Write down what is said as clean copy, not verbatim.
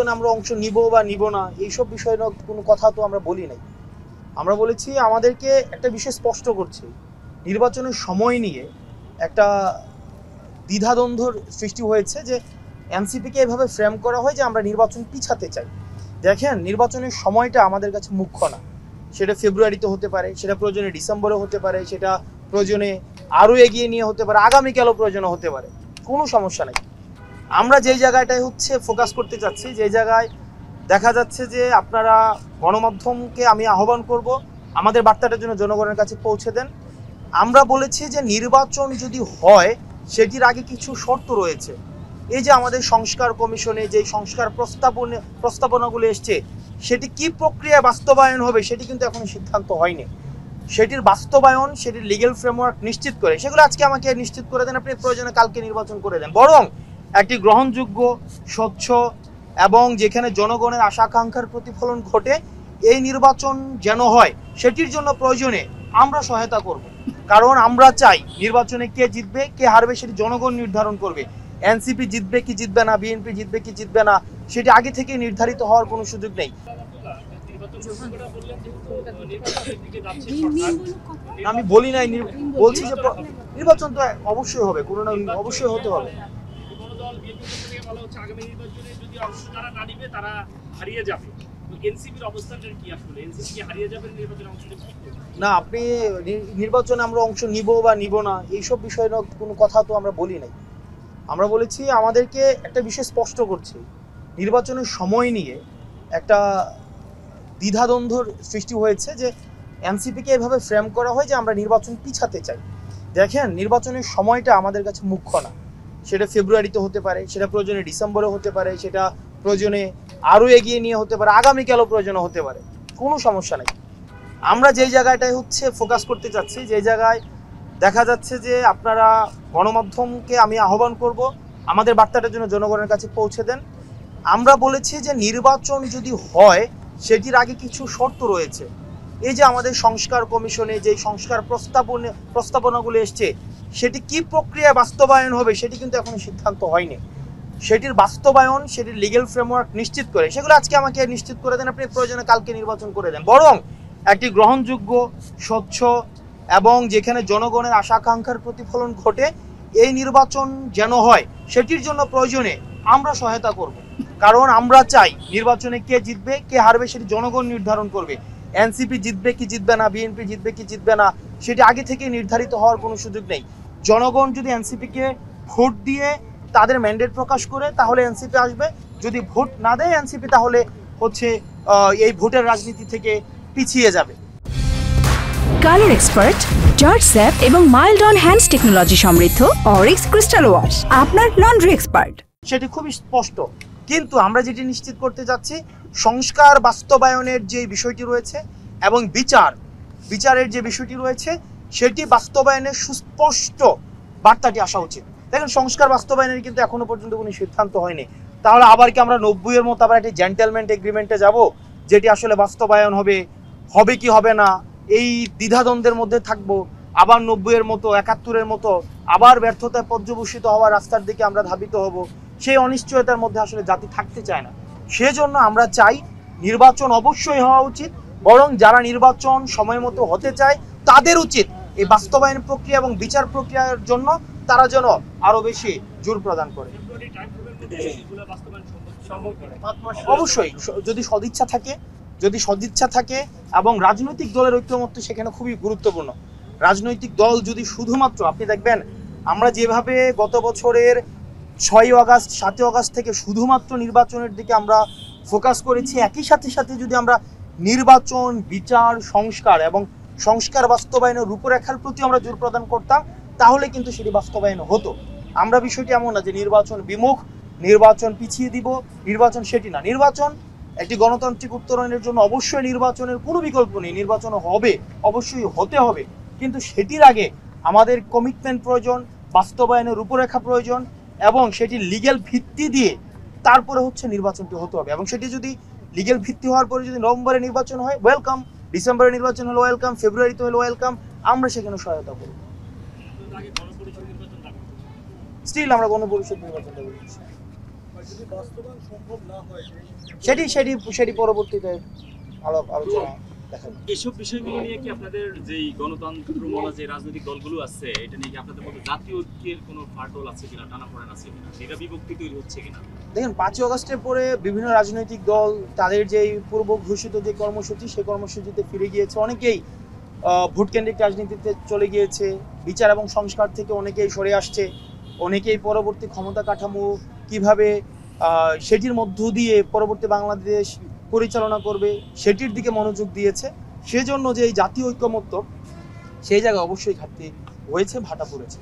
নির্বাচনে আমরা অংশ নিব বা নিব না এইসব বিষয়ে কোনো কথা তো আমরা বলি নাই। আমরা বলেছি আমাদেরকে একটা বিষয় স্পষ্ট করছি, নির্বাচনের সময় নিয়ে একটা দ্বিধাদ্বন্দ্বর সৃষ্টি হয়েছে যে এনসিপিকে এভাবে ফ্রেম করা হয় যে আমরা নির্বাচন পিছাতে চাই। দেখেন, নির্বাচনের সময়টা আমাদের কাছে মুখ্য না। সেটা ফেব্রুয়ারিতে হতে পারে, সেটা প্রয়োজনে ডিসেম্বরে হতে পারে, সেটা প্রয়োজনে আরও এগিয়ে নিয়ে হতে পারে, আগামীকালও প্রয়োজনে হতে পারে, কোনো সমস্যা নেই। আমরা যেই জায়গাটায় ফোকাস করতে চাচ্ছি, যে জায়গায় দেখা যাচ্ছে যে আপনারা গণমাধ্যমকে আমি আহ্বান করব আমাদের বার্তাটার জন্য জনগণের কাছে পৌঁছে দেন। আমরা বলেছি যে নির্বাচন যদি হয় সেটির আগে কিছু শর্ত রয়েছে। এই যে আমাদের সংস্কার কমিশনে যে সংস্কার প্রস্তাবনাগুলো এসছে সেটি কি প্রক্রিয়ায় বাস্তবায়ন হবে সেটি কিন্তু এখনো সিদ্ধান্ত হয়নি। সেটির বাস্তবায়ন, সেটির লিগ্যাল ফ্রেমওয়ার্ক নিশ্চিত করে সেগুলো আজকে আমাকে নিশ্চিত করে দেন, আপনি প্রয়োজনে কালকে নির্বাচন করে দেন। বরং একটি গ্রহণযোগ্য, স্বচ্ছ এবং যেখানে জনগণের আশা আকাঙ্ক্ষার প্রতিফলন ঘটে এই নির্বাচন যেন হয় সেটির জন্য প্রয়োজনে আমরা সহায়তা করব। কারণ আমরা চাই নির্বাচনে কে জিতবে কে হারবে সেটি জনগণ নির্ধারণ করবে। এনসিপি জিতবে কি জিতবে না, বিএনপি জিতবে কি জিতবে না সেটি আগে থেকে নির্ধারিত হওয়ার কোনো সুযোগ নেই। আমি বলি নাই, বলছি যে নির্বাচন তো অবশ্যই হবে, কোনো না অবশ্যই হতে হবে। না, আপনি নির্বাচনে আমরা অংশ নিব বা নিব না এইসব বিষয়ে কোনো কথা তো আমরা বলি নাই। আমরা বলেছি আমাদেরকে একটা বিষয় স্পষ্ট করছি, নির্বাচনের সময় নিয়ে একটা দ্বিধাদ্বন্দ্বর সৃষ্টি হয়েছে যে এনসিপিকে এভাবে ফ্রেম করা হয় যে আমরা নির্বাচন পিছাতে চাই। দেখেন, নির্বাচনের সময়টা আমাদের কাছে মুখ্য না। সেটা ফেব্রুয়ারিতে হতে পারে, সেটা প্রয়োজনে ডিসেম্বরে হতে পারে, সেটা প্রয়োজনে আরও এগিয়ে নিয়ে হতে পারে, আগামীকালও প্রয়োজনে হতে পারে, কোনো সমস্যা নেই। আমরা যেই জায়গাটায় ফোকাস করতে চাচ্ছি, যে জায়গায় দেখা যাচ্ছে যে আপনারা গণমাধ্যমকে আমি আহ্বান করব আমাদের বার্তাটার জন্য জনগণের কাছে পৌঁছে দেন। আমরা বলেছি যে নির্বাচন যদি হয় সেটির আগে কিছু শর্ত রয়েছে। এই যে আমাদের সংস্কার কমিশনে যে সংস্কার প্রস্তাবনাগুলো এসছে সেটি কি প্রক্রিয়ায় বাস্তবায়ন হবে সেটি কিন্তু এখনো সিদ্ধান্ত হয়নি। সেটির বাস্তবায়ন, সেটির লিগ্যাল ফ্রেমওয়ার্ক নিশ্চিত করে সেগুলো আজকে আমাকে নিশ্চিত করে দেন, আপনি প্রয়োজনে কালকে নির্বাচন করে দেন। বরং একটি গ্রহণযোগ্য, স্বচ্ছ এবং যেখানে জনগণের আশা আকাঙ্ক্ষার প্রতিফলন ঘটে এই নির্বাচন যেন হয় সেটির জন্য প্রয়োজনে আমরা সহায়তা করব। কারণ আমরা চাই নির্বাচনে কে জিতবে কে হারবে সেটি জনগণ নির্ধারণ করবে। এনসিপি জিতবে কি জিতবে না, বিএনপি জিতবে কি জিতবে না সেটি আগে থেকে নির্ধারিত হওয়ার কোনো সুযোগ নেই। জনগণ যদি এনসিপিকে ভোট দিয়ে তাদের ম্যান্ডেট প্রকাশ করে তাহলে এনসিপি আসবে, যদি ভোট না দেয় এনসিপি তাহলে এই ভোটের রাজনীতি থেকে পিছিয়ে যাবে। কালার এক্সপার্ট, জর্জ স্যাপ এবং মাইল্ড অন হ্যান্ডস টেকনোলজি সমৃদ্ধ অরিক্স ক্রিস্টাল ওয়াশ আপনার লন্ড্রি এক্সপার্ট। সেটি খুবই স্পষ্ট। কিন্তু আমরা যেটি নিশ্চিত করতে যাচ্ছি, সংস্কার বাস্তবায়নের যে বিষয়টি রয়েছে এবং বিচারের যে বিষয়টি রয়েছে সেটি বাস্তবায়নের সুস্পষ্ট বার্তাটি আসা উচিত। দেখেন, সংস্কার বাস্তবায়নের কিন্তু এখনো পর্যন্ত কোনো সিদ্ধান্ত হয়নি। তাহলে আবার কি আমরা 90-এর মতো আবার একটি জেন্টেলমেন্ট এগ্রিমেন্টে যাব যেটি আসলে বাস্তবায়ন হবে কি হবে না এই দ্বিধাদ্বন্দ্বের মধ্যে থাকবো? আবার 90-এর মতো, 71-এর মতো আবার ব্যর্থতায় পর্যবসিত হওয়ার রাস্তার দিকে আমরা ধাবিত হব? সেই অনিশ্চয়তার মধ্যে আসলে জাতি থাকতে চায় না। সেজন্য আমরা চাই নির্বাচন অবশ্যই হওয়া উচিত, বরং যারা নির্বাচন সময় মতো হতে চায় তাদের উচিত এই বাস্তবায়ন প্রক্রিয়া এবং বিচার প্রক্রিয়ার জন্য তারা যেন আরো বেশি জোর প্রদান করে। অবশ্যই যদি সদিচ্ছা থাকে এবং রাজনৈতিক দলের ঐক্যমত্য সেখানে খুবই গুরুত্বপূর্ণ। রাজনৈতিক দল যদি শুধুমাত্র, আপনি দেখবেন আমরা যেভাবে গত বছরের 6ই আগস্ট 7ই আগস্ট থেকে শুধুমাত্র নির্বাচনের দিকে আমরা ফোকাস করেছি, একই সাথে যদি আমরা নির্বাচন, বিচার, সংস্কার এবং সংস্কার বাস্তবায়নের রূপরেখার প্রতি আমরা জোর প্রদান করতাম তাহলে কিন্তু সেটি বাস্তবায়ন হতো। আমরা বিষয়টি এমন না যে নির্বাচন বিমুখ, নির্বাচন পিছিয়ে দিব, নির্বাচন সেটি না। নির্বাচন একটি গণতান্ত্রিক উত্তরণের জন্য অবশ্যই নির্বাচনের কোনো বিকল্প নেই, নির্বাচন হবে, অবশ্যই হতে হবে। কিন্তু সেটির আগে আমাদের কমিটমেন্ট প্রয়োজন, বাস্তবায়নের রূপরেখা প্রয়োজন এবং সেটি লিগ্যাল ভিত্তি দিয়ে তারপরে নির্বাচনটি হতে হবে। এবং সেটি যদি লিগ্যাল ভিত্তি হওয়ার পরে যদি নভেম্বরে নির্বাচন হয় ওয়েলকাম, ডিসেম্বরে নির্বাচন হলো ওয়েলকাম, ফেব্রুয়ারিতে হলো ওয়েলকাম, আমরা সেখানে সহায়তা করব। স্টিল আমরা গণপরিষদ নির্বাচন দেবো। যদি বাস্তবায়ন সম্ভব না হয় সেটি পরবর্তীতে আলোচনা দেখা যাবে। এসব বিষয়গুলো নিয়ে কি আপনাদের যেই গণতন্ত্র মনা যে রাজনৈতিক দলগুলো আছে এটা নিয়ে কি আপনাদের মধ্যে জাতীয় ঐক্যের কোনো ফাটল আছে কিনা, টানাপোড়েন আছে কিনা, এটা বিভক্তি তৈরি হচ্ছে কিনা? দেখেন 5ই আগস্টের পরে বিভিন্ন রাজনৈতিক দল তাদের যে পূর্ব ঘোষিত যে কর্মসূচি সেই কর্মসূচিতে ফিরে গিয়েছে। অনেকেই ভোট কেন্দ্রিক রাজনীতিতে চলে গিয়েছে, বিচার এবং সংস্কার থেকে অনেকেই সরে আসছে, অনেকেই পরবর্তী ক্ষমতা কাঠামো কিভাবে সেটির মধ্য দিয়ে পরবর্তী বাংলাদেশ পরিচালনা করবে সেটির দিকে মনোযোগ দিয়েছে। সেজন্য যে এই জাতীয় ঐক্যমত্য সেই জায়গায় অবশ্যই ঘাটতি হয়েছে, ভাটা পড়েছে।